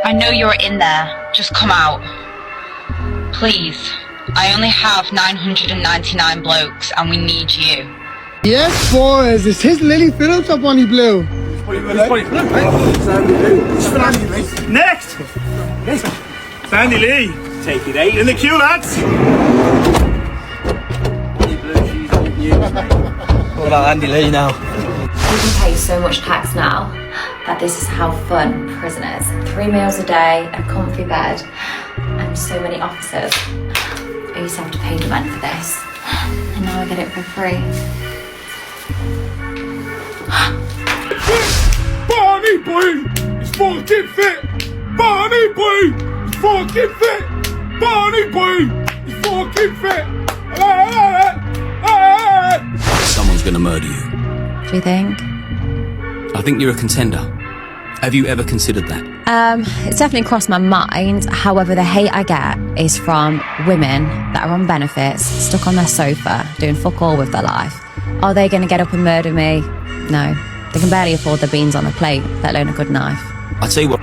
I know you're in there. Just come out. Please. I only have 999 blokes and we need you. Yes, boys. It's his Lily Phillips up on the blue. Next! Sandy Lee. Take it 8. In the queue, lads. What about Andy Lee now? You can pay so much tax now that this is how fun prison is. 3 meals a day, a comfy bed, and so many officers. I used to have to pay the rent for this, and now I get it for free. Barney boy! It's fucking fit! Barney boy! It's fucking fit! Barney boy! It's fucking fit! Someone's gonna murder you. Do you think? I think you're a contender. Have you ever considered that? It's definitely crossed my mind. However, the hate I get is from women that are on benefits, stuck on their sofa, doing fuck all with their life. Are they going to get up and murder me? No. They can barely afford the beans on the plate, let alone a good knife. I'll tell you what.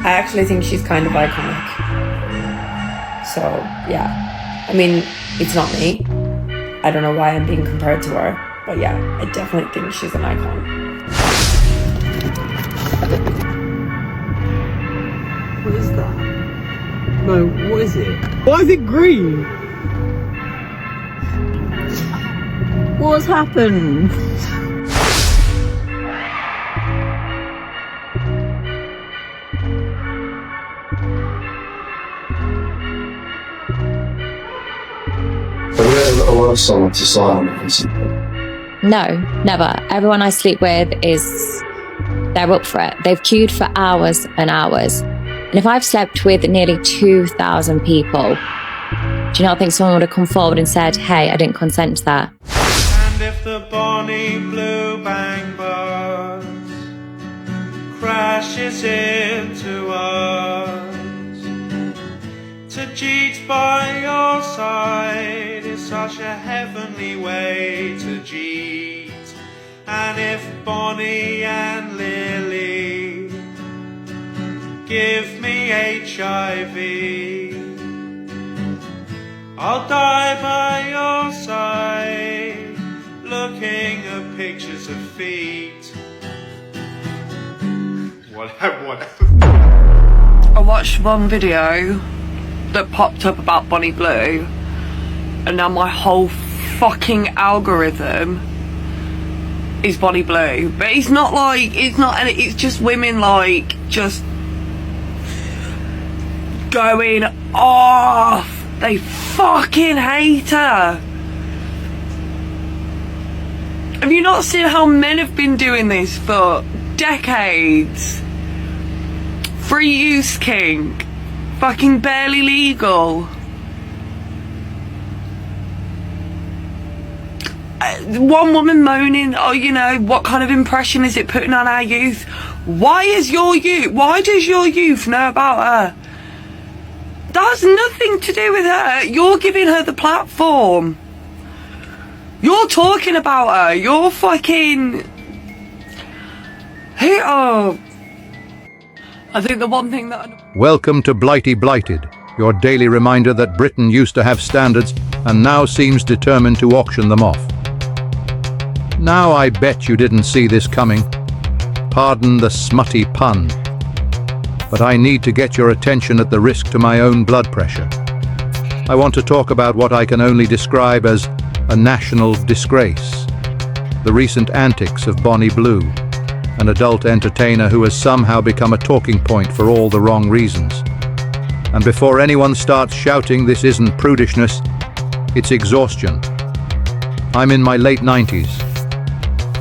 I actually think she's kind of iconic. So, yeah. I mean, it's not me. I don't know why I'm being compared to her. But yeah, I definitely think she's an icon. What is that? No, what is it? Why is it green? What's happened? Have you ever asked someone to sign on something? No, never. Everyone I sleep with they're up for it. They've queued for hours and hours. And if I've slept with nearly 2,000 people, do you not think someone would have come forward and said, hey, I didn't consent to that? And if the Bonnie Blue Bang Bus crashes into us, to cheat by your side is such a heavenly way to cheat. And if Bonnie and Lily give me HIV, I'll die by your side, looking at pictures of feet. What? I watched one video that popped up about Bonnie Blue, and now my whole fucking algorithm is Bonnie Blue. But it's not, it's just women just going off. They fucking hate her. Have you not seen how men have been doing this for decades? Free use kink. Fucking barely legal. One woman moaning, oh, you know, what kind of impression is it putting on our youth? Why does your youth know about her? That's nothing to do with her. You're giving her the platform. You're talking about her. You're fucking... I think the one thing that... Welcome to Blighty Blighted, your daily reminder that Britain used to have standards and now seems determined to auction them off. Now I bet you didn't see this coming. Pardon the smutty pun. But I need to get your attention at the risk to my own blood pressure. I want to talk about what I can only describe as a national disgrace. The recent antics of Bonnie Blue, an adult entertainer who has somehow become a talking point for all the wrong reasons. And before anyone starts shouting this isn't prudishness, it's exhaustion. I'm in my late 90s.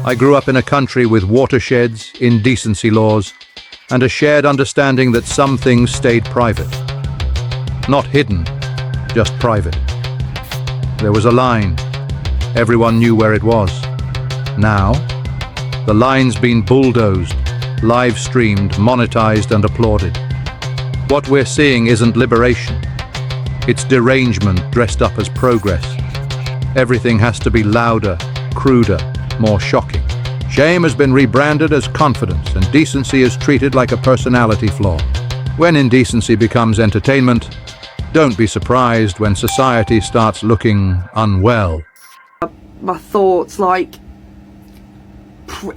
I grew up in a country with watersheds, indecency laws, and a shared understanding that some things stayed private. Not hidden, just private. There was a line. Everyone knew where it was. Now, the line's been bulldozed, live-streamed, monetized, and applauded. What we're seeing isn't liberation. It's derangement dressed up as progress. Everything has to be louder, cruder, more shocking. Shame has been rebranded as confidence, and decency is treated like a personality flaw. When indecency becomes entertainment, don't be surprised when society starts looking unwell. My thoughts, like, but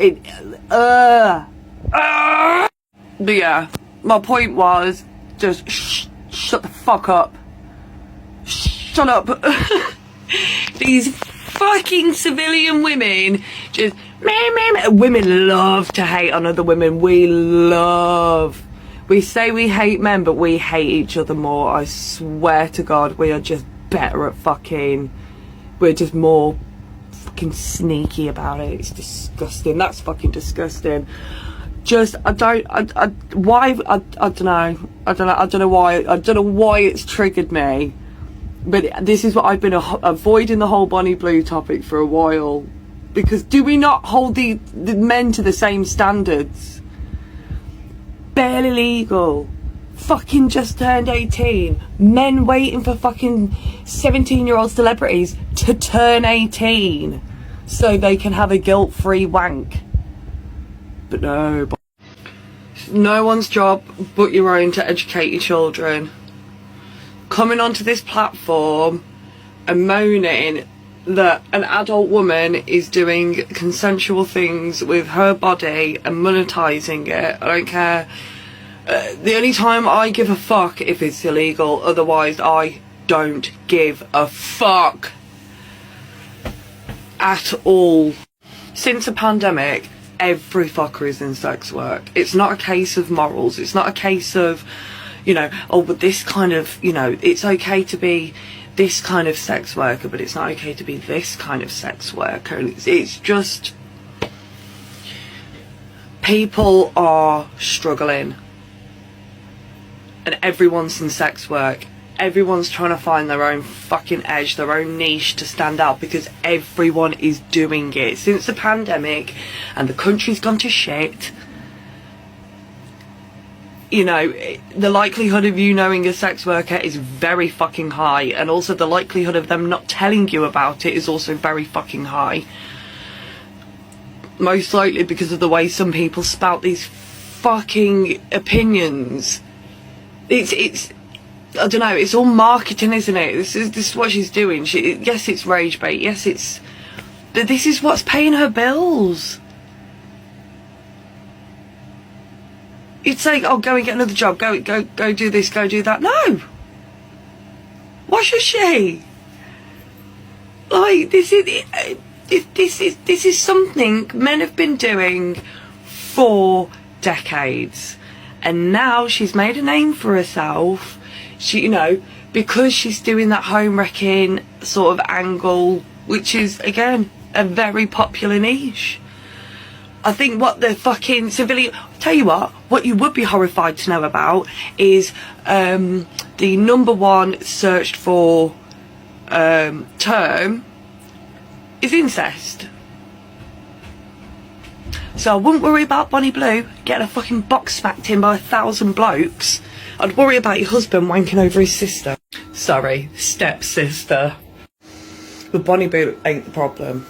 yeah, my point was just shut the fuck up. Shut up. These fucking civilian women just women love to hate on other women. We say we hate men, but we hate each other more. I swear to God, we are just better at fucking, we're just more fucking sneaky about it. It's disgusting. That's fucking disgusting. Just, I don't know why it's triggered me. But this is what I've been avoiding the whole Bonnie Blue topic for a while. Because do we not hold the men to the same standards? Barely legal. Fucking just turned 18. Men waiting for fucking 17-year-old celebrities to turn 18 so they can have a guilt-free wank. But no. It's no one's job but your own to educate your children. Coming onto this platform and moaning that an adult woman is doing consensual things with her body and monetizing it, I don't care. The only time I give a fuck if it's illegal, otherwise I don't give a fuck at all. Since the pandemic, every fucker is in sex work. It's not a case of morals, it's not a case of, you know, oh, but this kind of, you know, it's okay to be this kind of sex worker, but it's not okay to be this kind of sex worker. And it's just, people are struggling. And everyone's in sex work. Everyone's trying to find their own fucking edge, their own niche to stand out, because everyone is doing it. Since the pandemic and the country's gone to shit, you know, the likelihood of you knowing a sex worker is very fucking high, and also the likelihood of them not telling you about it is also very fucking high. Most likely because of the way some people spout these fucking opinions. It's I don't know, it's all marketing, isn't it? This is what she's doing. Yes, it's rage bait, yes, but this is what's paying her bills. It's like, oh, go and get another job, go do this, go do that. No! Why should she? Like, this is something men have been doing for decades. And now she's made a name for herself. She, you know, because she's doing that home wrecking sort of angle, which is, again, a very popular niche. I think what the fucking civilian... Tell you what you would be horrified to know about is the #1 searched for term is incest. So I wouldn't worry about Bonnie Blue getting a fucking box smacked in by 1,000 blokes. I'd worry about your husband wanking over his sister. Sorry, stepsister. But Bonnie Blue ain't the problem.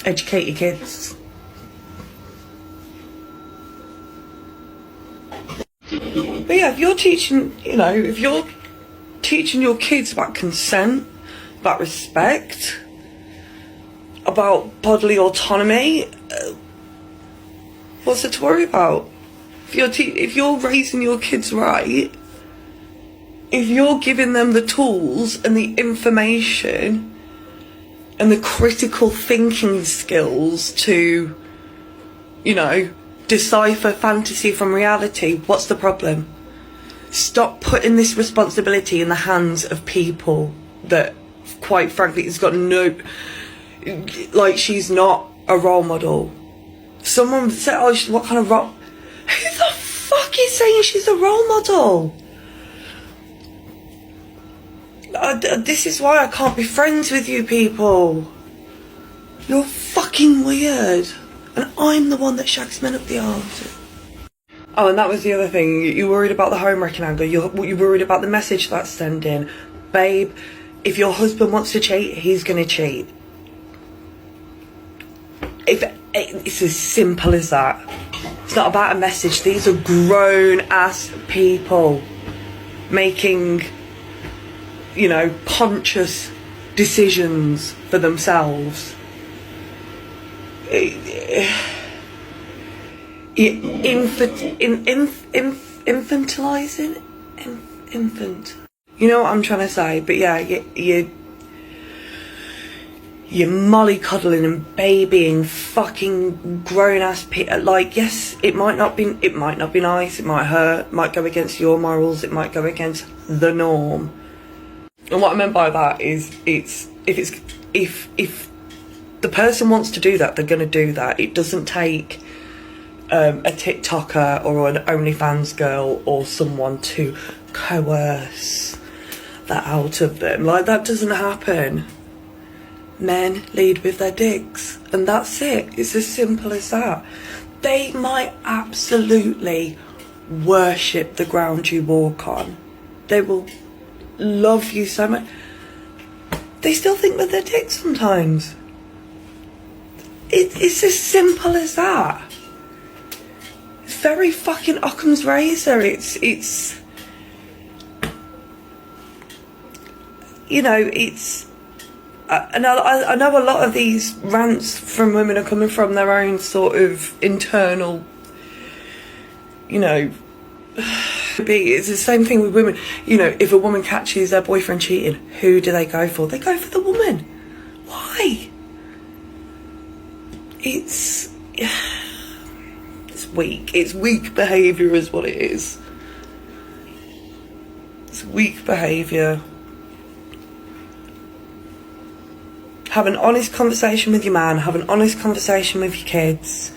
Educate your kids. But yeah, if you're teaching, you know, if you're teaching your kids about consent, about respect, about bodily autonomy, what's there to worry about? If you're raising your kids right, if you're giving them the tools and the information and the critical thinking skills to, you know, decipher fantasy from reality, what's the problem? Stop putting this responsibility in the hands of people that, quite frankly, has got no... Like, she's not a role model. Someone said, oh, what kind of role... Who the fuck is saying she's a role model? This is why I can't be friends with you people. You're fucking weird. And I'm the one that shags men up the arse. Oh, and that was the other thing. You're worried about the home wrecking angle. You're worried about the message that's sending. Babe, If your husband wants to cheat, he's going to cheat. It's as simple as that. It's not about a message. These are grown-ass people making, you know, conscious decisions for themselves. Infantilizing? Infant. You know what I'm trying to say? But yeah, you're mollycoddling and babying fucking grown-ass people. Like, yes, it might not be nice, it might hurt, it might go against your morals, it might go against the norm. And what I meant by that is, if the person wants to do that, they're going to do that. It doesn't take a TikToker or an OnlyFans girl or someone to coerce that out of them. Like, that doesn't happen. Men lead with their dicks, and that's it. It's as simple as that. They might absolutely worship the ground you walk on. They will love you so much. They still think with their dicks sometimes. It's as simple as that. It's very fucking Occam's razor. It's you know, it's. And I know a lot of these rants from women are coming from their own sort of internal, you know, it's the same thing with women. You know, if a woman catches their boyfriend cheating, who do they go for? They go for the woman. Why? It's weak. It's weak behaviour is what it is. It's weak behaviour. Have an honest conversation with your man. Have an honest conversation with your kids.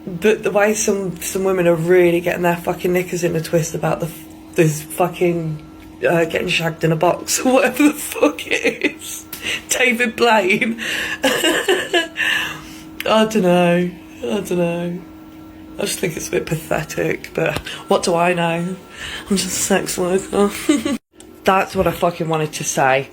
But the way some women are really getting their fucking knickers in a twist about this fucking getting shagged in a box or whatever the fuck it is. David Blaine. I don't know. I just think it's a bit pathetic, but what do I know? I'm just a sex worker. That's what I fucking wanted to say.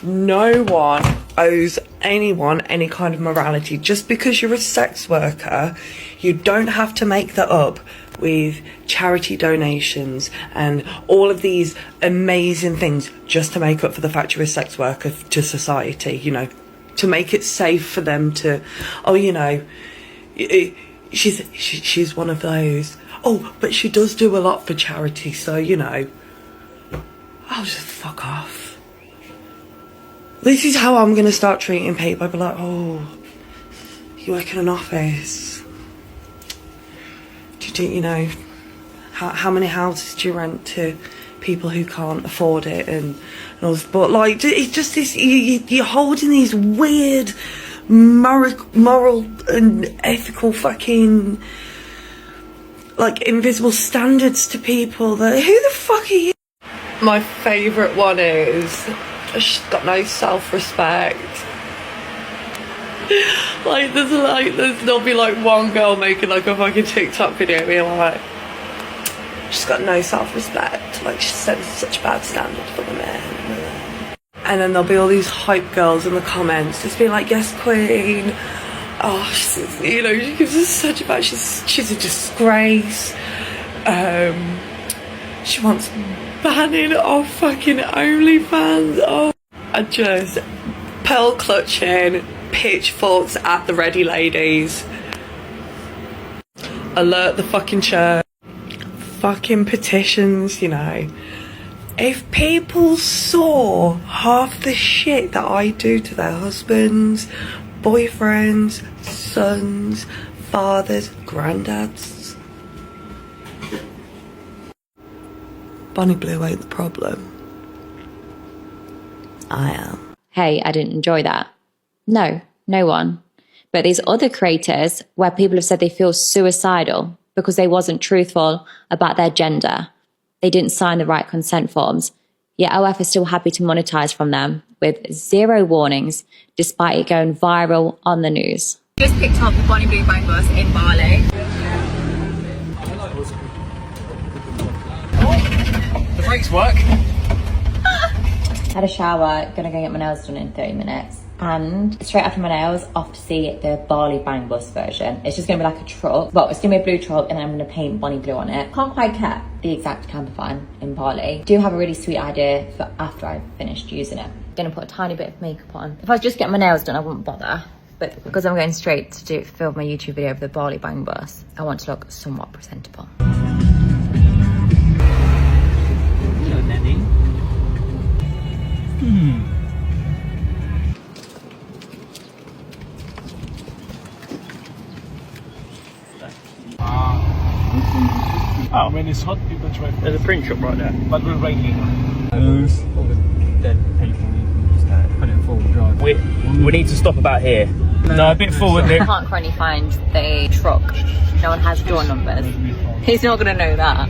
No one owes anyone any kind of morality. Just because you're a sex worker, you don't have to make that up with charity donations and all of these amazing things just to make up for the fact you're a sex worker to society, you know, to make it safe for them to, oh, you know, she's one of those. Oh, but she does do a lot for charity, so, you know, I'll just fuck off. This is how I'm going to start treating people. I'll be like, oh, you work in an office. Do you know, how many houses do you rent to people who can't afford it? And all this, but like, it's just this, you're holding these weird moral and ethical fucking, like, invisible standards to people that, who the fuck are you? My favourite one is, she's got no self-respect. There'll be like one girl making like a fucking TikTok video being like, she's got no self-respect, like she sets such a bad standard for the men. And then there'll be all these hype girls in the comments just being like, yes queen, oh, she's, you know, she gives us such a bad, she's a disgrace. She wants banning off fucking OnlyFans. Oh, I just pearl clutching, pitchforks at the ready, ladies. Alert the fucking church. Fucking petitions, you know. If people saw half the shit that I do to their husbands, boyfriends, sons, fathers, granddads. Bonnie Blue ain't the problem. I am. Hey, I didn't enjoy that. No one. But these other creators where people have said they feel suicidal because they wasn't truthful about their gender. They didn't sign the right consent forms. Yet OF is still happy to monetize from them with 0 warnings, despite it going viral on the news. Just picked up the Bonnie Blue Bang bus in Bali. The brakes work. Had a shower, gonna go get my nails done in 30 minutes. And straight after my nails, off to see the Barley Bang Bus version. It's just gonna be like a truck, but it's gonna be a blue truck and I'm gonna paint Bonnie blue on it. Can't quite get the exact camper van in Barley. Do have a really sweet idea for after I've finished using it. Gonna put a tiny bit of makeup on. If I was just getting my nails done, I wouldn't bother. But because I'm going straight to film my YouTube video of the Barley Bang Bus, I want to look somewhat presentable. Hello, Nanny. I mean, it's hot, people try. There's a print shop right there. But we're raining. Those, all the dead people, just put it in forward drive. We need to stop about here. No, a bit forward, Nick. I can't currently find the truck. No one has door numbers. He's not going to know that.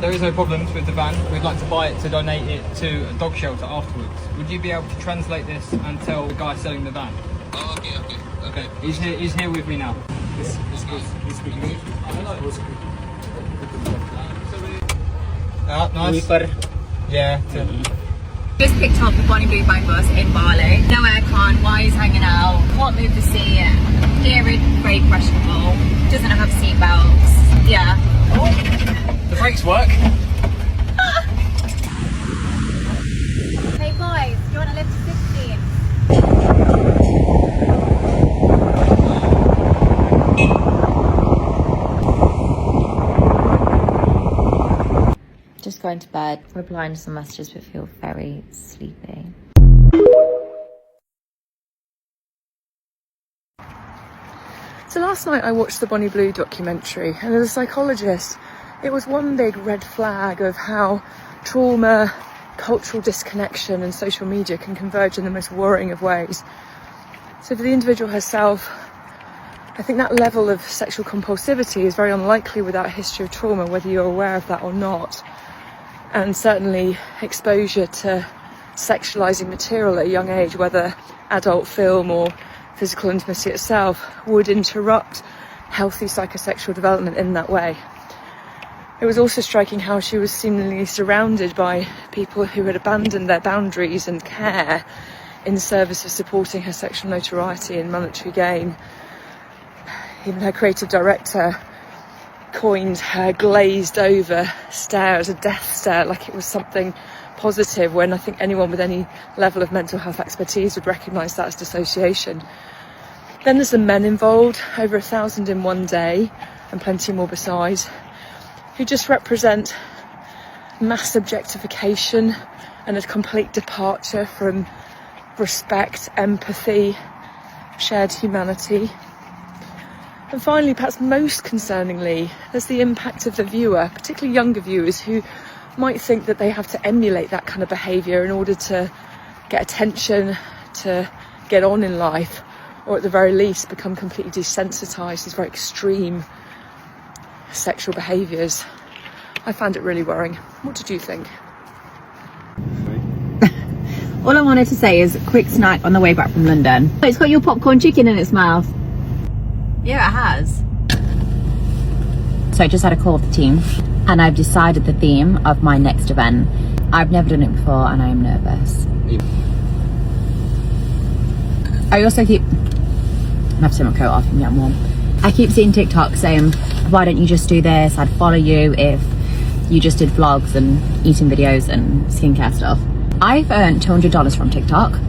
There is no problems with the van. We'd like to buy it to donate it to a dog shelter afterwards. Would you be able to translate this and tell the guy selling the van? Oh, okay. Okay, he's here with me now. He's speaking English. Nice. Yeah. Just picked up the Bonnie Blue Bang Bus in Bali. No aircon, wires hanging out. What moved the seat? Steering, very questionable. Doesn't have seat belts. Yeah. The brakes work. Hey boys, do you want to lift to 16? Just going to bed, replying to some messages, but feel very sleepy. So last night I watched the Bonnie Blue documentary, and as a psychologist, it was one big red flag of how trauma, cultural disconnection and social media can converge in the most worrying of ways. So for the individual herself, I think that level of sexual compulsivity is very unlikely without a history of trauma, whether you're aware of that or not. And certainly exposure to sexualizing material at a young age, whether adult film or physical intimacy itself, would interrupt healthy psychosexual development in that way. It was also striking how she was seemingly surrounded by people who had abandoned their boundaries and care in service of supporting her sexual notoriety and monetary gain. Even her creative director coined her glazed over stare as a death stare, like it was something positive, when I think anyone with any level of mental health expertise would recognise that as dissociation. Then there's the men involved, over 1,000 in one day, and plenty more besides, who just represent mass objectification and a complete departure from respect, empathy, shared humanity. And finally, perhaps most concerningly, there's the impact of the viewer, particularly younger viewers who might think that they have to emulate that kind of behaviour in order to get attention, to get on in life, or at the very least become completely desensitised to these very extreme sexual behaviours. I found it really worrying. What did you think? All I wanted to say is quick snack on the way back from London. It's got your popcorn chicken in its mouth. Yeah, it has. So I just had a call with the team and I've decided the theme of my next event. I've never done it before and I am nervous. I also keep... I have to take my coat off and get warm. I keep seeing TikTok saying, why don't you just do this? I'd follow you if you just did vlogs and eating videos and skincare stuff. I've earned $200 from TikTok.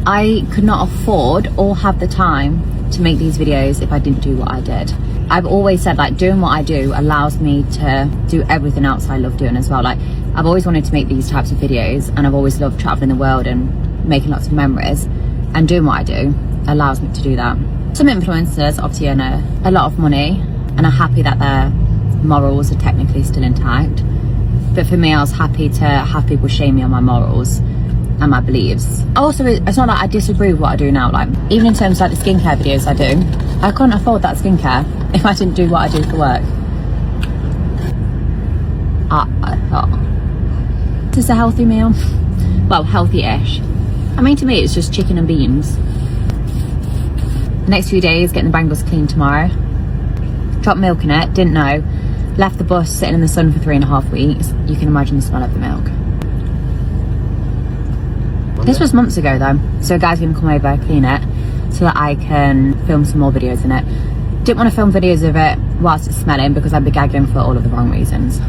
I could not afford or have the time to make these videos if I didn't do what I did. I've always said, like, doing what I do allows me to do everything else I love doing as well. Like, I've always wanted to make these types of videos and I've always loved traveling the world and making lots of memories, and doing what I do allows me to do that. Some influencers obviously earn a lot of money and are happy that their morals are technically still intact. But for me, I was happy to have people shame me on my morals and my beliefs. Also, it's not like I disagree with what I do now. Like, even in terms of like the skincare videos I do, I couldn't afford that skincare if I didn't do what I do for work. Is this a healthy meal? Well, healthy-ish. I mean, to me, it's just chicken and beans. The next few days, getting the bangles cleaned tomorrow. Dropped milk in it, didn't know. Left the bus sitting in the sun for 3.5 weeks. You can imagine the smell of the milk. This was months ago though, so a guy's gonna come over, clean it, so that I can film some more videos in it. Didn't want to film videos of it whilst it's smelling because I'd be gagging for all of the wrong reasons.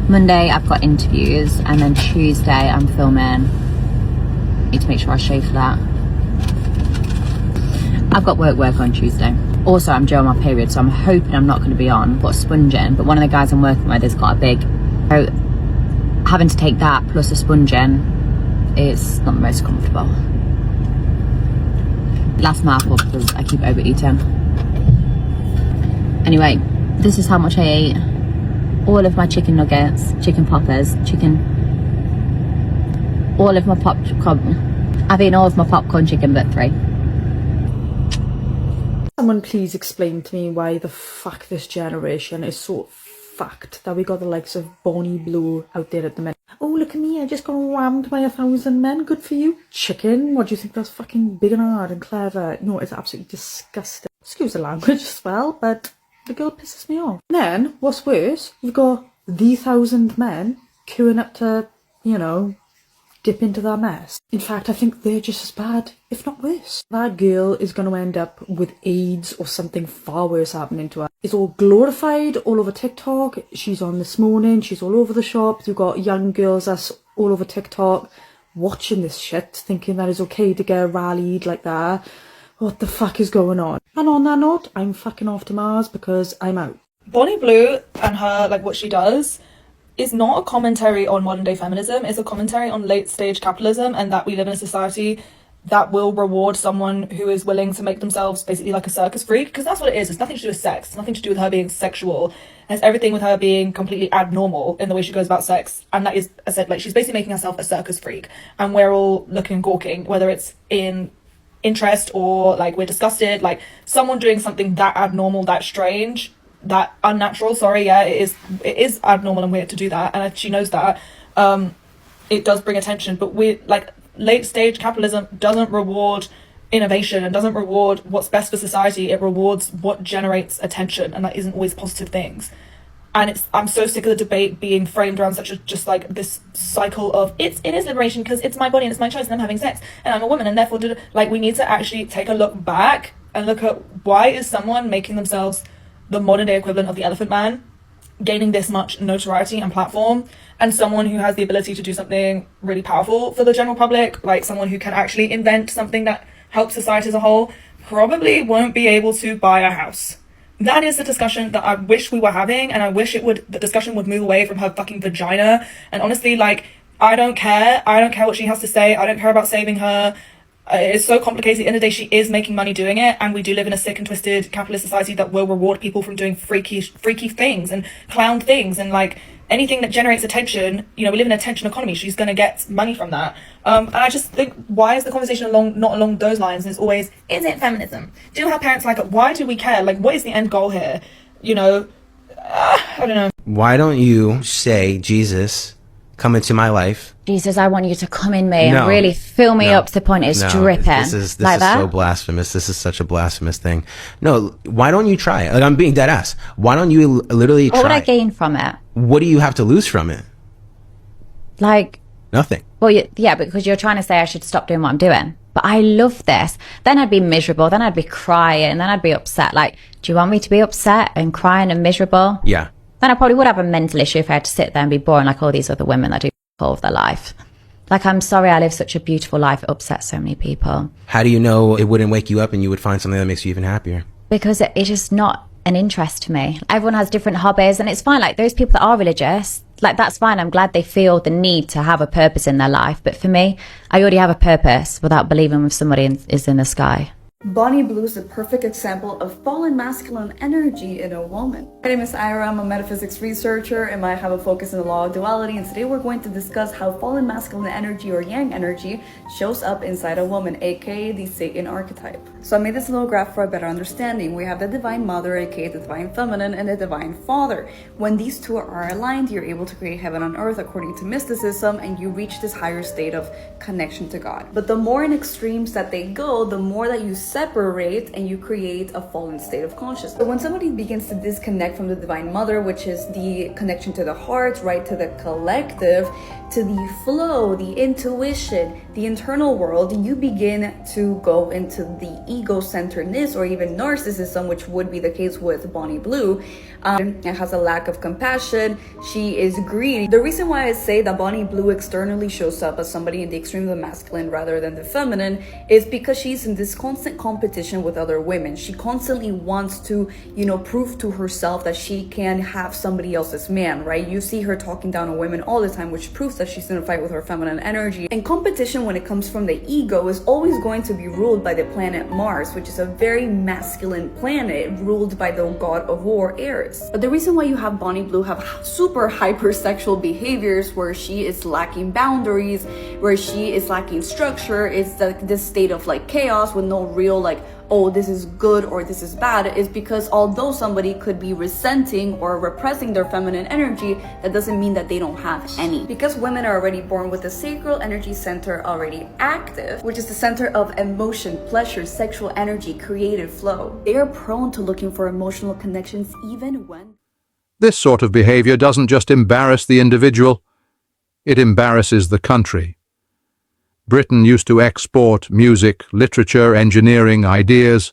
Monday I've got interviews, and then Tuesday I'm filming. Need to make sure I shave for that. I've got work on Tuesday. Also, I'm due on my period, so I'm hoping I'm not going to be on. I've got a sponging, but one of the guys I'm working with has got a big... So having to take that plus a sponging is not the most comfortable. Last mouthful because I keep overeating. Anyway, this is how much I ate. All of my chicken nuggets, chicken poppers, all of my popcorn. I've eaten all of my popcorn chicken but 3. Someone please explain to me why the fuck this generation is so fucked that we got the likes of Bonnie Blue out there at the minute. Oh, look at me, I just got rammed by 1,000 men. Good for you, chicken. What do you think, that's fucking big and hard and clever? No, it's absolutely disgusting. Excuse the language as well, but the girl pisses me off. And then, what's worse, you've got the 1,000 men queuing up to, you know, dip into their mess. In fact, I think they're just as bad, if not worse. That girl is going to end up with AIDS or something far worse happening to her. It's all glorified all over TikTok. She's on This Morning, she's all over the shop. You've got young girls that's all over TikTok watching this shit, thinking that it's okay to get rallied like that. What the fuck is going on? And on that note, I'm fucking off to Mars because I'm out. Bonnie Blue and her, like, what she does is not a commentary on modern day feminism. It's a commentary on late stage capitalism, and that we live in a society that will reward someone who is willing to make themselves basically like a circus freak, because that's what it is. It's nothing to do with sex. It's nothing to do with her being sexual. And it's everything with her being completely abnormal in the way she goes about sex. And that is, as I said, like, she's basically making herself a circus freak, and we're all looking gawking, whether it's in interest or like we're disgusted. Like, someone doing something that abnormal, that strange, that unnatural, sorry, yeah, it is abnormal and weird to do that, and she knows that. It does bring attention, but we, like, late stage capitalism doesn't reward innovation and doesn't reward what's best for society. It rewards what generates attention, and that isn't always positive things. And I'm so sick of the debate being framed around such a, just like this cycle of it is liberation because it's my body and it's my choice and I'm having sex and I'm a woman, and therefore like, we need to actually take a look back and look at why is someone making themselves the modern day equivalent of the Elephant Man, gaining this much notoriety and platform, and someone who has the ability to do something really powerful for the general public, like someone who can actually invent something that helps society as a whole, probably won't be able to buy a house. That is the discussion that I wish we were having, and I wish the discussion would move away from her fucking vagina. And honestly, like, I don't care what she has to say. I don't care about saving her. It's so complicated. At the end of the day, she is making money doing it, and we do live in a sick and twisted capitalist society that will reward people from doing freaky things and clown things and like anything that generates attention. You know, we live in an attention economy. She's going to get money from that. And I just think, why is the conversation not along those lines? And it's always, is it feminism? Do her parents like it? Why do we care? Like, what is the end goal here? You know, I don't know. Why don't you say, Jesus, come into my life? Jesus, I want you to come in me and really fill me up to the point it's dripping. This is like that? So blasphemous. This is such a blasphemous thing. No, why don't you try it? Like, I'm being dead ass. Why don't you literally try? What would I gain from it? What do you have to lose from it? Like, nothing. Well, yeah, because you're trying to say I should stop doing what I'm doing. But I love this. Then I'd be miserable. Then I'd be crying. Then I'd be upset. Like, do you want me to be upset and crying and miserable? Yeah. Then I probably would have a mental issue if I had to sit there and be boring like all these other women that do all of their life. Like, I'm sorry I live such a beautiful life. It upsets so many people. How do you know it wouldn't wake you up and you would find something that makes you even happier? Because it's just not an interest to me. Everyone has different hobbies, and it's fine. Like, those people that are religious, like, that's fine. I'm glad they feel the need to have a purpose in their life. But for me, I already have a purpose without believing with somebody is in the sky. Bonnie Blue is the perfect example of fallen masculine energy in a woman. My name is Ira, I'm a metaphysics researcher and I have a focus in the law of duality, and today we're going to discuss how fallen masculine energy or yang energy shows up inside a woman, aka the Satan archetype. So I made this little graph for a better understanding. We have the divine mother, aka the divine feminine, and the divine father. When these two are aligned, you're able to create heaven on earth according to mysticism, and you reach this higher state of connection to God. But the more in extremes that they go, the more that you separate and you create a fallen state of consciousness. So when somebody begins to disconnect from the Divine Mother, which is the connection to the heart, right, to the collective, to the flow, the intuition, the internal world, you begin to go into the ego-centeredness or even narcissism, which would be the case with Bonnie Blue. It has a lack of compassion. She is greedy. The reason why I say that Bonnie Blue externally shows up as somebody in the extreme of the masculine rather than the feminine is because she's in this constant competition with other women. She constantly wants to, you know, prove to herself that she can have somebody else's man, right? You see her talking down on women all the time, which proves that she's in a fight with her feminine energy. And competition, when it comes from the ego, is always going to be ruled by the planet Mars, which is a very masculine planet ruled by the god of war, Ares. But the reason why you have Bonnie Blue have super hypersexual behaviors where she is lacking boundaries, where she is lacking structure, is this state of like chaos with no real like, oh, this is good or this is bad, is because although somebody could be resenting or repressing their feminine energy, that doesn't mean that they don't have any. Because women are already born with the sacral energy center already active, which is the center of emotion, pleasure, sexual energy, creative flow. They are prone to looking for emotional connections even when... This sort of behavior doesn't just embarrass the individual, it embarrasses the country. Britain used to export music, literature, engineering, ideas.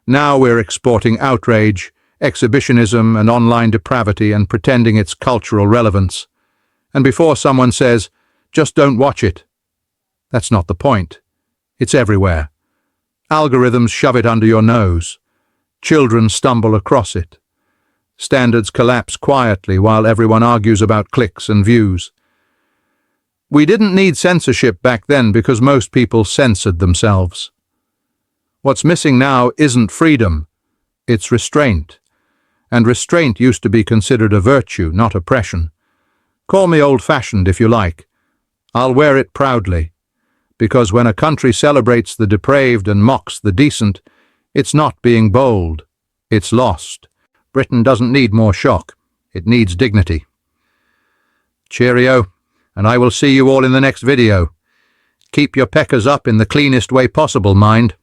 Now we're exporting outrage, exhibitionism, and online depravity and pretending it's cultural relevance. And before someone says, just don't watch it. That's not the point. It's everywhere. Algorithms shove it under your nose. Children stumble across it. Standards collapse quietly while everyone argues about clicks and views. We didn't need censorship back then because most people censored themselves. What's missing now isn't freedom, it's restraint. And restraint used to be considered a virtue, not oppression. Call me old-fashioned if you like. I'll wear it proudly. Because when a country celebrates the depraved and mocks the decent, it's not being bold, it's lost. Britain doesn't need more shock, it needs dignity. Cheerio. And I will see you all in the next video. Keep your peckers up in the cleanest way possible, mind.